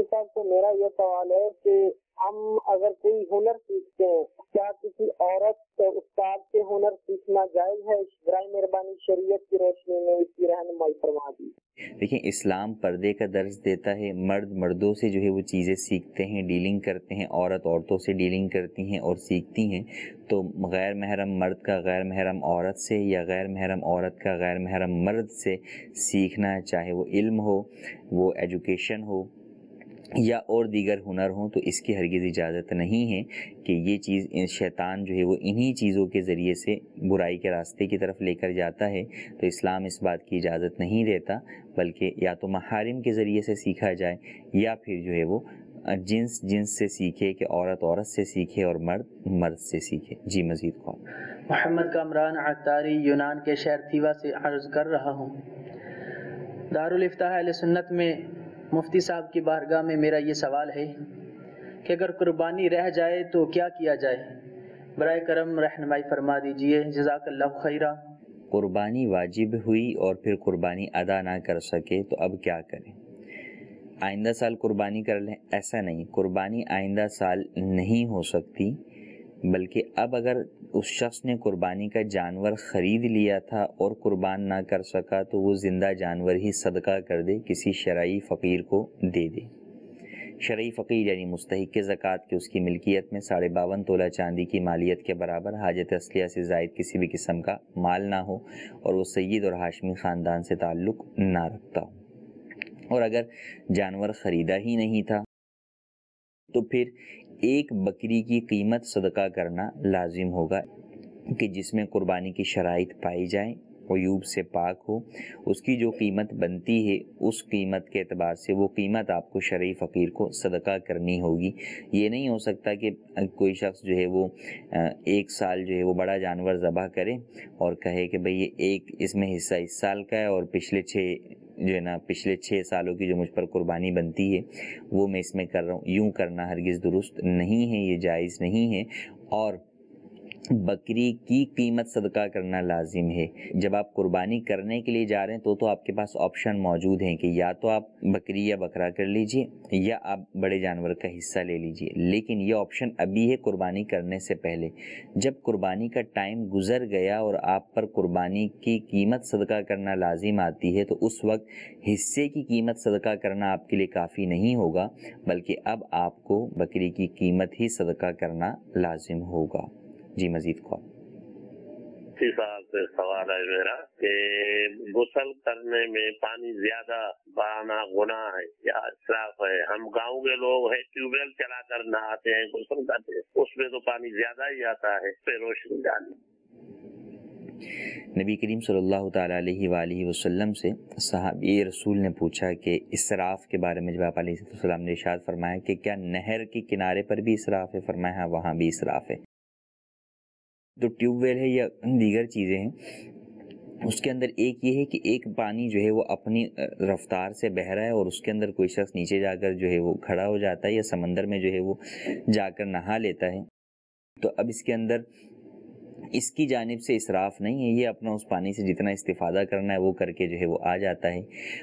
صاحب سے میرا یہ سوال ہے کہ ہم اگر کوئی ہنر سیکھتے ہیں، کیا کسی عورت استاد سے ہنر سیکھنا جائز ہے؟ برائے مہربانی شریعت کی روشنی میں اس کی رہنمائی فرما دی۔ دیکھیں، اسلام پردے کا درس دیتا ہے، مرد مردوں سے جو ہے وہ چیزیں سیکھتے ہیں، ڈیلنگ کرتے ہیں، عورت عورتوں سے ڈیلنگ کرتی ہیں اور سیکھتی ہیں، تو غیر محرم مرد کا غیر محرم عورت سے یا غیر محرم عورت کا غیر محرم مرد سے سیکھنا، چاہے وہ علم ہو، وہ ایجوکیشن ہو یا اور دیگر ہنر ہوں، تو اس کی ہرگز اجازت نہیں ہے کہ یہ چیز شیطان جو ہے وہ انہی چیزوں کے ذریعے سے برائی کے راستے کی طرف لے کر جاتا ہے۔ تو اسلام اس بات کی اجازت نہیں دیتا، بلکہ یا تو محارم کے ذریعے سے سیکھا جائے یا پھر جو ہے وہ جنس سے سیکھے، کہ عورت عورت سے سیکھے اور مرد مرد سے سیکھے۔ جی مزید کو محمد کامران عطاری یونان کے شہر تھیوا سے عرض کر رہا ہوں۔ دارالفتاح اہل سنت میں مفتی صاحب کی بارگاہ میں میرا یہ سوال ہے کہ اگر قربانی رہ جائے تو کیا کیا جائے؟ برائے کرم رہنمائی فرما دیجئے، جزاک اللہ خیرہ۔ قربانی واجب ہوئی اور پھر قربانی ادا نہ کر سکے تو اب کیا کریں؟ آئندہ سال قربانی کر لیں؟ ایسا نہیں، قربانی آئندہ سال نہیں ہو سکتی، بلکہ اب اگر اس شخص نے قربانی کا جانور خرید لیا تھا اور قربان نہ کر سکا تو وہ زندہ جانور ہی صدقہ کر دے، کسی شرعی فقیر کو دے دے۔ شرعی فقیر یعنی مستحق زکوٰۃ کے اس کی ملکیت میں 52.5 تولہ چاندی کی مالیت کے برابر حاجت اصلیہ سے زائد کسی بھی قسم کا مال نہ ہو، اور وہ سید اور ہاشمی خاندان سے تعلق نہ رکھتا ہو۔ اور اگر جانور خریدا ہی نہیں تھا تو پھر ایک بکری کی قیمت صدقہ کرنا لازم ہوگا، کہ جس میں قربانی کی شرائط پائی جائیں، عیوب سے پاک ہو، اس کی جو قیمت بنتی ہے اس قیمت کے اعتبار سے وہ قیمت آپ کو شرعی فقیر کو صدقہ کرنی ہوگی۔ یہ نہیں ہو سکتا کہ کوئی شخص جو ہے وہ ایک سال جو ہے وہ بڑا جانور ذبح کرے اور کہے کہ بھئی یہ ایک اس میں حصہ اس سال کا ہے اور پچھلے 6 سالوں کی جو مجھ پر قربانی بنتی ہے وہ میں اس میں کر رہا ہوں۔ یوں کرنا ہرگز درست نہیں ہے، یہ جائز نہیں ہے، اور بکری کی قیمت صدقہ کرنا لازم ہے۔ جب آپ قربانی کرنے کے لیے جا رہے ہیں تو آپ کے پاس آپشن موجود ہیں کہ یا تو آپ بکری یا بکرا کر لیجئے یا آپ بڑے جانور کا حصہ لے لیجئے، لیکن یہ آپشن ابھی ہے قربانی کرنے سے پہلے۔ جب قربانی کا ٹائم گزر گیا اور آپ پر قربانی کی قیمت صدقہ کرنا لازم آتی ہے تو اس وقت حصے کی قیمت صدقہ کرنا آپ کے لیے کافی نہیں ہوگا، بلکہ اب آپ کو بکری کی قیمت ہی صدقہ کرنا لازم ہوگا۔ جی مزید کو صاحب سے سوال ہے میرا کہ غسل کرنے میں پانی زیادہ بہانا گناہ ہے یا اسراف ہے؟ ہم گاؤں کے لوگ ہیں، ٹیوب ویل چلا کر نہاتے ہیں، غسل کرتے ہیں، اس میں تو پانی زیادہ ہی آتا ہے، اس پہ روشنی ڈالیں۔ نبی کریم صلی اللہ تعالیٰ علیہ وآلہ وسلم سے صحابی رسول نے پوچھا کہ اسراف کے بارے میں، جب آپ علیہ السلام نے ارشاد فرمایا کہ کیا نہر کے کنارے پر بھی اسراف ہے؟ فرمایا ہاں، وہاں بھی اسراف ہے۔ تو ٹیوب ویل ہے یا دیگر چیزیں ہیں، اس کے اندر ایک یہ ہے کہ ایک پانی جو ہے وہ اپنی رفتار سے بہہ رہا ہے اور اس کے اندر کوئی شخص نیچے جا کر جو ہے وہ کھڑا ہو جاتا ہے یا سمندر میں جو ہے وہ جا کر نہا لیتا ہے، تو اب اس کے اندر اس کی جانب سے اسراف نہیں ہے، یہ اپنا اس پانی سے جتنا استفادہ کرنا ہے وہ کر کے جو ہے وہ آ جاتا ہے۔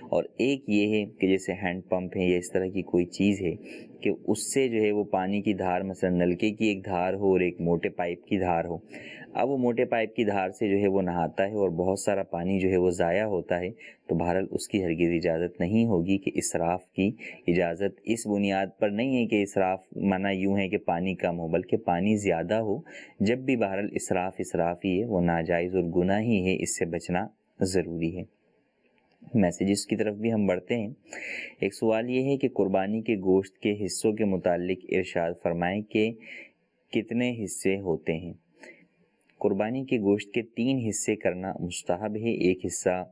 اور ایک یہ ہے کہ جیسے ہینڈ پمپ ہے یا اس طرح کی کوئی چیز ہے کہ اس سے جو ہے وہ پانی کی دھار، مثلا نلکے کی ایک دھار ہو اور ایک موٹے پائپ کی دھار ہو، اب وہ موٹے پائپ کی دھار سے جو ہے وہ نہاتا ہے اور بہت سارا پانی جو ہے وہ ضائع ہوتا ہے، تو بہرحال اس کی ہرگز اجازت نہیں ہوگی کہ اسراف کی اجازت اس بنیاد پر نہیں ہے کہ اسراف منع یوں ہے کہ پانی کم ہو، بلکہ پانی زیادہ ہو، جب بھی بہرحال اسراف ہی ہے، وہ ناجائز اور گناہ ہی ہے، اس سے بچنا ضروری ہے۔ میسیجز کی طرف بھی ہم بڑھتے ہیں۔ ایک سوال یہ ہے کہ قربانی کے گوشت کے حصوں کے متعلق ارشاد فرمائیں کہ کتنے حصے ہوتے ہیں۔ قربانی کے گوشت کے 3 حصے کرنا مستحب ہے، ایک حصہ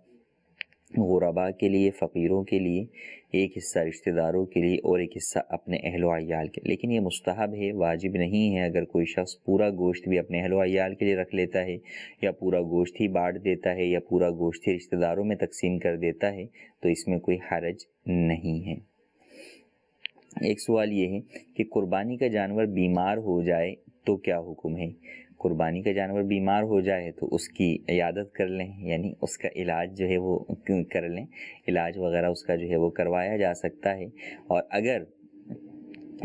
غرباء کے لیے، فقیروں کے لیے، ایک حصہ رشتہ داروں کے لیے اور ایک حصہ اپنے اہل و عیال کے، لیکن یہ مستحب ہے، واجب نہیں ہے۔ اگر کوئی شخص پورا گوشت بھی اپنے اہل و عیال کے لیے رکھ لیتا ہے یا پورا گوشت ہی بانٹ دیتا ہے یا پورا گوشت ہی رشتہ داروں میں تقسیم کر دیتا ہے تو اس میں کوئی حرج نہیں ہے۔ ایک سوال یہ ہے کہ قربانی کا جانور بیمار ہو جائے تو کیا حکم ہے؟ قربانی کا جانور بیمار ہو جائے تو اس کی عیادت کر لیں، یعنی اس کا علاج جو ہے وہ کر لیں، علاج وغیرہ اس کا جو ہے وہ کروایا جا سکتا ہے، اور اگر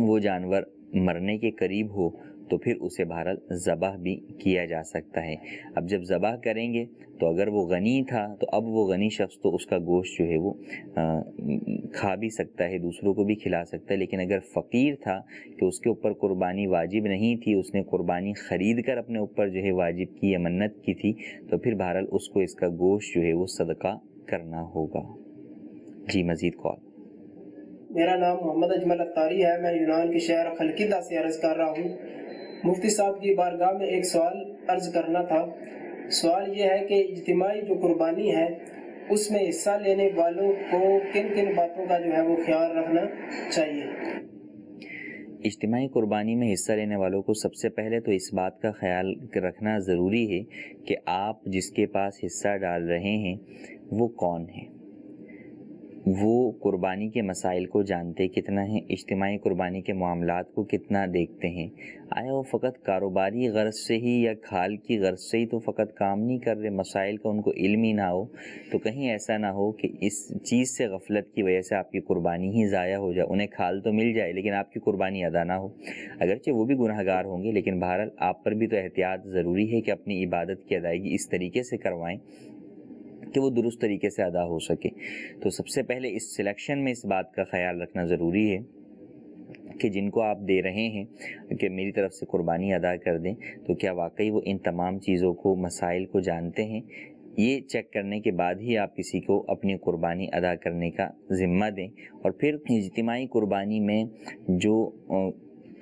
وہ جانور مرنے کے قریب ہو تو پھر اسے بہرحال ذبح بھی کیا جا سکتا ہے۔ اب جب ذبح کریں گے تو اگر وہ غنی تھا تو اب وہ غنی شخص تو اس کا گوشت جو ہے وہ کھا بھی سکتا ہے، دوسروں کو بھی کھلا سکتا ہے، لیکن اگر فقیر تھا کہ اس کے اوپر قربانی واجب نہیں تھی، اس نے قربانی خرید کر اپنے اوپر جو ہے واجب کی یا منت کی تھی، تو پھر بہرحال اس کو اس کا گوشت جو ہے وہ صدقہ کرنا ہوگا۔ جی مزید کال۔ میرا نام محمد اجمل اتاری ہے، میں یونان کے شہر خلقیدہ سے عرض کر رہا ہوں۔ مفتی صاحب کی بارگاہ میں ایک سوال عرض کرنا تھا۔ سوال یہ ہے کہ اجتماعی جو قربانی ہے اس میں حصہ لینے والوں کو کن کن باتوں کا جو ہے وہ خیال رکھنا چاہیے؟ اجتماعی قربانی میں حصہ لینے والوں کو سب سے پہلے تو اس بات کا خیال رکھنا ضروری ہے کہ آپ جس کے پاس حصہ ڈال رہے ہیں وہ کون ہے، وہ قربانی کے مسائل کو جانتے کتنا ہیں، اجتماعی قربانی کے معاملات کو کتنا دیکھتے ہیں، آیا وہ فقط کاروباری غرض سے ہی یا کھال کی غرض سے ہی تو فقط کام نہیں کر رہے، مسائل کا ان کو علم ہی نہ ہو، تو کہیں ایسا نہ ہو کہ اس چیز سے غفلت کی وجہ سے آپ کی قربانی ہی ضائع ہو جائے، انہیں کھال تو مل جائے لیکن آپ کی قربانی ادا نہ ہو۔ اگرچہ وہ بھی گناہ گار ہوں گے لیکن بہرحال آپ پر بھی تو احتیاط ضروری ہے کہ اپنی عبادت کی ادائیگی اس طریقے سے کروائیں کہ وہ درست طریقے سے ادا ہو سکے۔ تو سب سے پہلے اس سلیکشن میں اس بات کا خیال رکھنا ضروری ہے کہ جن کو آپ دے رہے ہیں کہ میری طرف سے قربانی ادا کر دیں، تو کیا واقعی وہ ان تمام چیزوں کو، مسائل کو جانتے ہیں۔ یہ چیک کرنے کے بعد ہی آپ کسی کو اپنی قربانی ادا کرنے کا ذمہ دیں۔ اور پھر اجتماعی قربانی میں جو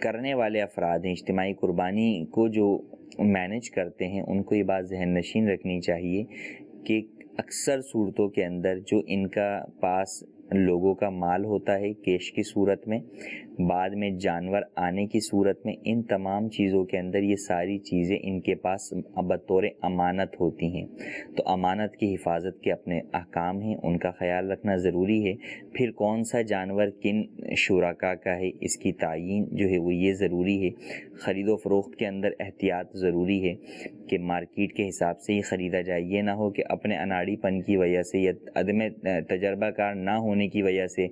کرنے والے افراد ہیں، اجتماعی قربانی کو جو مینیج کرتے ہیں، ان کو یہ بات ذہن نشین رکھنی چاہیے کہ اکثر صورتوں کے اندر جو ان کا پاس لوگوں کا مال ہوتا ہے کیش کی صورت میں، بعد میں جانور آنے کی صورت میں، ان تمام چیزوں کے اندر یہ ساری چیزیں ان کے پاس بطور امانت ہوتی ہیں، تو امانت کی حفاظت کے اپنے احکام ہیں، ان کا خیال رکھنا ضروری ہے۔ پھر کون سا جانور کن شرکاء کا ہے اس کی تعیین جو ہے وہ یہ ضروری ہے۔ خرید و فروخت کے اندر احتیاط ضروری ہے کہ مارکیٹ کے حساب سے ہی خریدا جائے، یہ نہ ہو کہ اپنے اناڑی پن کی وجہ سے یا عدم تجربہ کار نہ ہونے کی وجہ سے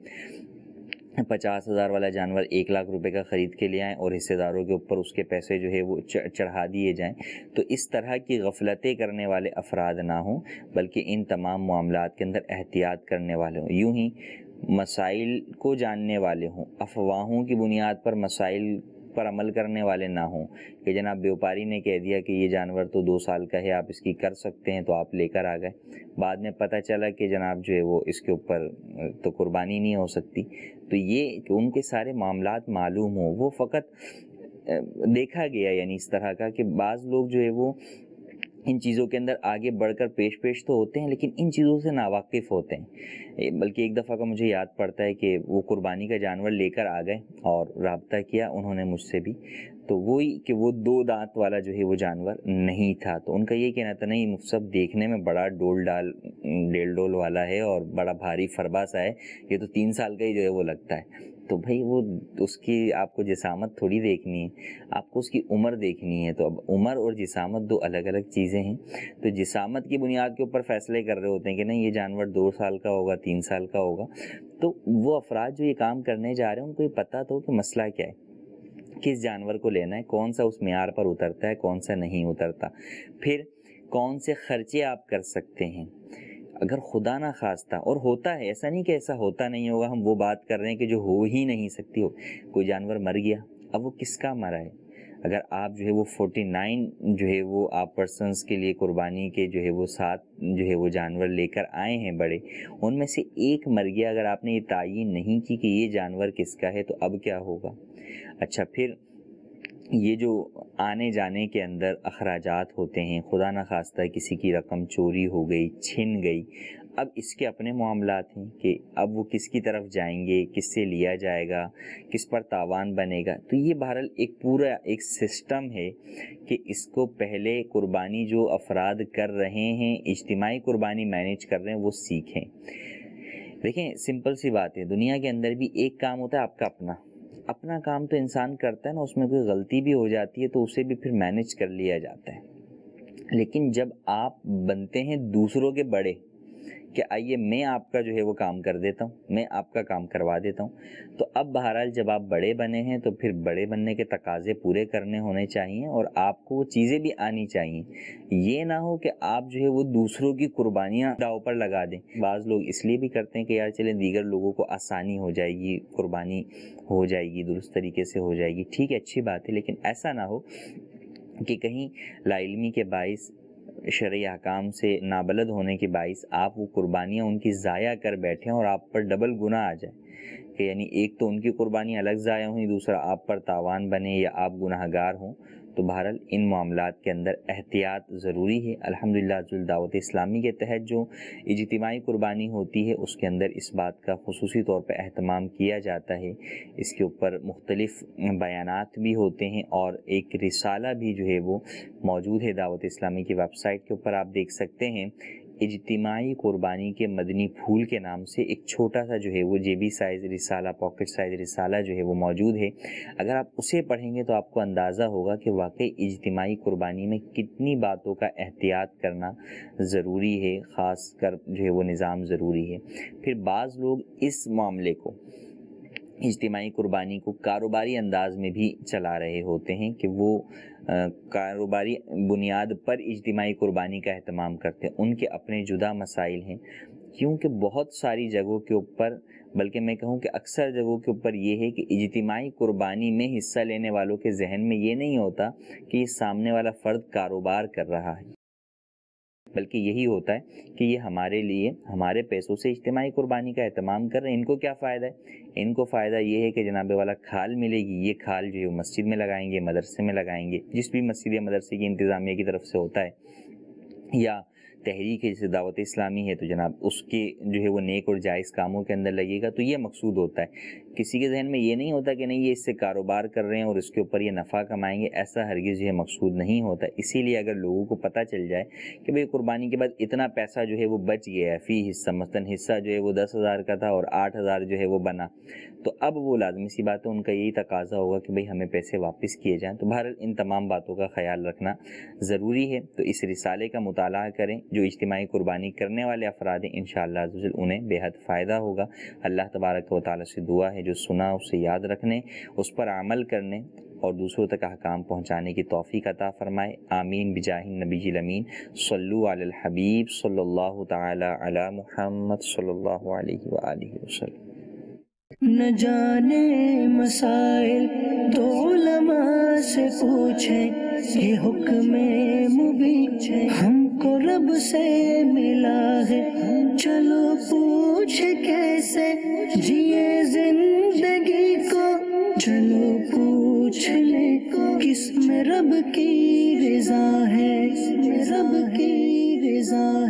50,000 والا جانور 1 لاکھ روپے کا خرید کے لے آئیں اور حصے داروں کے اوپر اس کے پیسے جو ہے وہ چڑھا دیے جائیں۔ تو اس طرح کی غفلتیں کرنے والے افراد نہ ہوں، بلکہ ان تمام معاملات کے اندر احتیاط کرنے والے ہوں، یوں ہی مسائل کو جاننے والے ہوں، افواہوں کی بنیاد پر مسائل پر عمل کرنے والے نہ ہوں کہ جناب بیوپاری نے کہہ دیا کہ یہ جانور تو 2 سال کا ہے، آپ اس کی کر سکتے ہیں، تو آپ لے کر آ گئے، بعد میں پتہ چلا کہ جناب جو ہے وہ اس کے اوپر تو قربانی نہیں ہو سکتی۔ تو یہ کہ ان کے سارے معاملات معلوم ہوں، وہ فقط دیکھا گیا یعنی اس طرح کا کہ بعض لوگ جو ہے وہ ان چیزوں کے اندر آگے بڑھ کر پیش تو ہوتے ہیں لیکن ان چیزوں سے ناواقف ہوتے ہیں۔ بلکہ ایک دفعہ کا مجھے یاد پڑتا ہے کہ وہ قربانی کا جانور لے کر آ گئے اور رابطہ کیا انہوں نے مجھ سے بھی، تو وہی کہ وہ 2 دانت والا جو ہے وہ جانور نہیں تھا. تو ان کا یہ کہنا تھا نہیں مفصل دیکھنے میں بڑا ڈیل ڈول والا ہے اور بڑا بھاری فربا سا ہے, یہ تو 3 سال کا ہی جو ہے وہ لگتا ہے. تو بھائی وہ اس کی آپ کو جسامت تھوڑی دیکھنی ہے, آپ کو اس کی عمر دیکھنی ہے. تو اب عمر اور جسامت 2 الگ الگ چیزیں ہیں. تو جسامت کی بنیاد کے اوپر فیصلے کر رہے ہوتے ہیں کہ نہیں یہ جانور 2 سال کا ہوگا, 3 سال کا ہوگا. تو وہ افراد جو یہ کام کرنے جا رہے ہیں ان کو یہ پتہ تو کہ مسئلہ کیا ہے, کس جانور کو لینا ہے, کون سا اس معیار پر اترتا ہے, کون سا نہیں اترتا, پھر کون سے خرچے آپ کر سکتے ہیں. اگر خدا نہ خواستہ, اور ہوتا ہے ایسا نہیں کہ ایسا ہوتا نہیں ہوگا, ہم وہ بات کر رہے ہیں کہ جو ہو ہی نہیں سکتی ہو. کوئی جانور مر گیا, اب وہ کس کا مرا ہے؟ اگر آپ جو ہے وہ 49 جو ہے وہ آپ پرسنس کے لیے قربانی کے جو ہے وہ 7 جو ہے وہ جانور لے کر آئے ہیں بڑے, ان میں سے ایک مر گیا, اگر آپ نے یہ تعیین نہیں کی کہ یہ جانور کس کا ہے تو اب کیا ہوگا؟ اچھا پھر یہ جو آنے جانے کے اندر اخراجات ہوتے ہیں, خدا نہ خواستہ کسی کی رقم چوری ہو گئی, چھن گئی, اب اس کے اپنے معاملات ہیں کہ اب وہ کس کی طرف جائیں گے, کس سے لیا جائے گا, کس پر تاوان بنے گا. تو یہ بہرحال ایک پورا ایک سسٹم ہے کہ اس کو پہلے قربانی جو افراد کر رہے ہیں, اجتماعی قربانی مینیج کر رہے ہیں, وہ سیکھیں. دیکھیں سمپل سی بات ہے, دنیا کے اندر بھی ایک کام ہوتا ہے آپ کا اپنا کام تو انسان کرتا ہے نا, اس میں کوئی غلطی بھی ہو جاتی ہے تو اسے بھی پھر مینیج کر لیا جاتا ہے. لیکن جب آپ بنتے ہیں دوسروں کے بڑے کہ آئیے میں آپ کا جو ہے وہ کام کر دیتا ہوں, میں آپ کا کام کروا دیتا ہوں, تو اب بہرحال جب آپ بڑے بنے ہیں تو پھر بڑے بننے کے تقاضے پورے کرنے ہونے چاہیے اور آپ کو وہ چیزیں بھی آنی چاہیے. یہ نہ ہو کہ آپ جو ہے وہ دوسروں کی قربانیاں داؤ پر لگا دیں. بعض لوگ اس لیے بھی کرتے ہیں کہ یار چلیں دیگر لوگوں کو آسانی ہو جائے گی, قربانی ہو جائے گی, درست طریقے سے ہو جائے گی, ٹھیک ہے اچھی بات ہے, لیکن ایسا نہ ہو کہ کہیں لا علمی کے باعث, شرعی احکام سے نابلد ہونے کے باعث آپ وہ قربانیاں ان کی ضائع کر بیٹھیں اور آپ پر ڈبل گناہ آ جائے کہ یعنی ایک تو ان کی قربانی الگ ضائع ہوئی, دوسرا آپ پر تاوان بنے یا آپ گناہ گار ہوں. تو بہرحال ان معاملات کے اندر احتیاط ضروری ہے. الحمدللہ دعوت اسلامی کے تحت جو اجتماعی قربانی ہوتی ہے اس کے اندر اس بات کا خصوصی طور پہ اہتمام کیا جاتا ہے. اس کے اوپر مختلف بیانات بھی ہوتے ہیں اور ایک رسالہ بھی جو ہے وہ موجود ہے دعوت اسلامی کی ویب سائٹ کے اوپر, آپ دیکھ سکتے ہیں. اجتماعی قربانی کے مدنی پھول کے نام سے ایک چھوٹا سا جو ہے وہ جیبی سائز رسالہ, پاکٹ سائز رسالہ جو ہے وہ موجود ہے. اگر آپ اسے پڑھیں گے تو آپ کو اندازہ ہوگا کہ واقعی اجتماعی قربانی میں کتنی باتوں کا احتیاط کرنا ضروری ہے, خاص کر جو ہے وہ نظام ضروری ہے. پھر بعض لوگ اس معاملے کو, اجتماعی قربانی کو کاروباری انداز میں بھی چلا رہے ہوتے ہیں کہ وہ کاروباری بنیاد پر اجتماعی قربانی کا اہتمام کرتے ہیں. ان کے اپنے جدا مسائل ہیں, کیونکہ بہت ساری جگہوں کے اوپر, بلکہ میں کہوں کہ اکثر جگہوں کے اوپر یہ ہے کہ اجتماعی قربانی میں حصہ لینے والوں کے ذہن میں یہ نہیں ہوتا کہ یہ سامنے والا فرد کاروبار کر رہا ہے, بلکہ یہی ہوتا ہے کہ یہ ہمارے لیے ہمارے پیسوں سے اجتماعی قربانی کا اہتمام کر رہے ہیں. ان کو کیا فائدہ ہے؟ ان کو فائدہ یہ ہے کہ جناب والا کھال ملے گی, یہ کھال جو ہے مسجد میں لگائیں گے, مدرسے میں لگائیں گے, جس بھی مسجد یا مدرسے کی انتظامیہ کی طرف سے ہوتا ہے, یا تحریک ہے جیسے دعوت اسلامی ہے تو جناب اس کے جو ہے وہ نیک اور جائز کاموں کے اندر لگے گا. تو یہ مقصود ہوتا ہے. کسی کے ذہن میں یہ نہیں ہوتا کہ نہیں یہ اس سے کاروبار کر رہے ہیں اور اس کے اوپر یہ نفع کمائیں گے, ایسا ہرگز یہ مقصود نہیں ہوتا. اسی لیے اگر لوگوں کو پتہ چل جائے کہ بھئی قربانی کے بعد اتنا پیسہ جو ہے وہ بچ گیا ہے فی حصہ, مثلاً حصہ جو ہے وہ 10,000 کا تھا اور 8,000 جو ہے وہ بنا, تو اب وہ لازمی سی بات ہے ان کا یہی تقاضا ہوگا کہ بھئی ہمیں پیسے واپس کیے جائیں. تو بہرحال ان تمام باتوں کا خیال رکھنا ضروری ہے. تو اس رسالے کا مطالعہ کریں, جو اجتماعی قربانی کرنے والے افراد ہیں انشاءاللہ انہیں بے حد فائدہ ہوگا. اللہ تبارک و تعالی سے دعا ہے جو سنا اسے یاد رکھنے, اس پر عمل کرنے اور دوسروں تک احکام پہنچانے کی توفیق عطا فرمائے. آمین بجاہ النبی الامین. صلو علی الحبیب صلی اللہ تعالی علی محمد صلی اللہ علیہ وآلہ وسلم. نہ جانے مسائل تو علماء سے پوچھیں, یہ حکم مبین ہم کو رب سے ملا ہے, چلو پوچھ کیسے جیے زندگی کو, چلو پوچھ لے کس میں رب کی رضا ہے, رب کی رضا